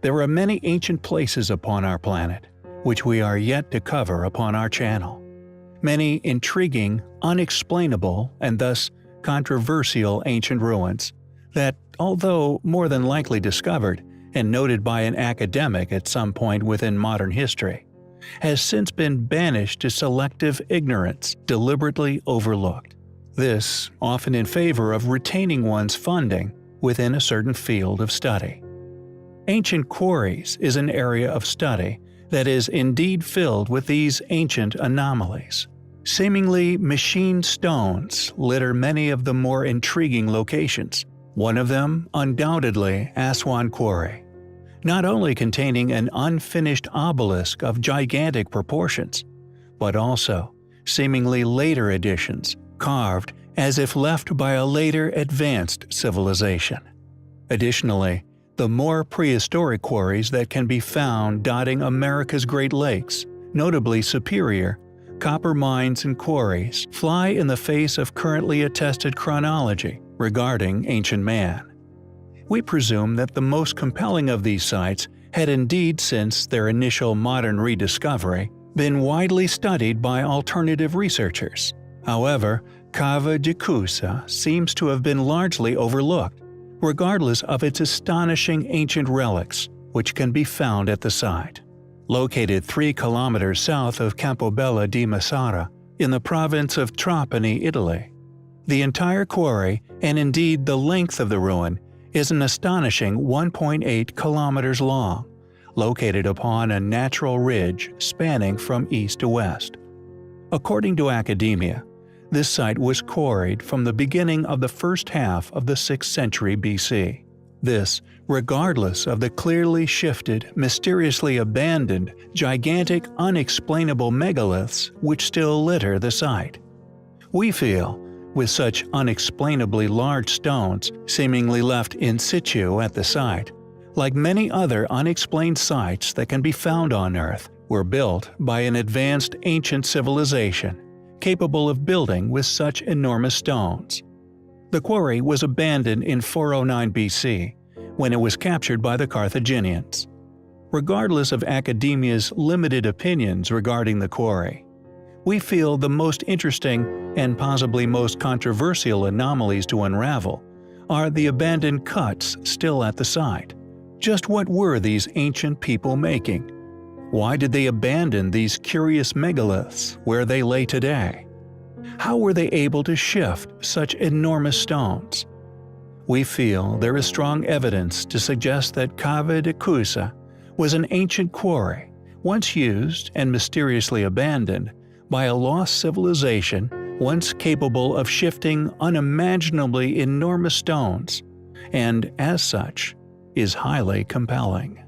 There are many ancient places upon our planet, which we are yet to cover upon our channel. Many intriguing, unexplainable, and thus controversial ancient ruins that, although more than likely discovered and noted by an academic at some point within modern history, has since been banished to selective ignorance, deliberately overlooked. This often in favor of retaining one's funding within a certain field of study. Ancient quarries is an area of study that is indeed filled with these ancient anomalies. Seemingly machined stones litter many of the more intriguing locations, one of them undoubtedly Aswan Quarry, not only containing an unfinished obelisk of gigantic proportions, but also seemingly later additions carved as if left by a later advanced civilization. Additionally, the more prehistoric quarries that can be found dotting America's Great Lakes, notably Superior, copper mines and quarries, fly in the face of currently attested chronology regarding ancient man. We presume that the most compelling of these sites had indeed since their initial modern rediscovery been widely studied by alternative researchers. However, Cava de Cusa seems to have been largely overlooked, regardless of its astonishing ancient relics, which can be found at the site. Located 3 kilometers south of Campobello di Massara, in the province of Trapani, Italy. The entire quarry, and indeed the length of the ruin, is an astonishing 1.8 kilometers long, located upon a natural ridge spanning from east to west. According to academia, this site was quarried from the beginning of the first half of the 6th century BC. This, regardless of the clearly shifted, mysteriously abandoned, gigantic, unexplainable megaliths which still litter the site. We feel, with such unexplainably large stones seemingly left in situ at the site, like many other unexplained sites that can be found on Earth, were built by an advanced ancient civilization, capable of building with such enormous stones. The quarry was abandoned in 409 BC, when it was captured by the Carthaginians. Regardless of academia's limited opinions regarding the quarry, we feel the most interesting and possibly most controversial anomalies to unravel are the abandoned cuts still at the site. Just what were these ancient people making? Why did they abandon these curious megaliths where they lay today? How were they able to shift such enormous stones? We feel there is strong evidence to suggest that Cava de Cusa was an ancient quarry, once used and mysteriously abandoned by a lost civilization once capable of shifting unimaginably enormous stones, and as such, is highly compelling.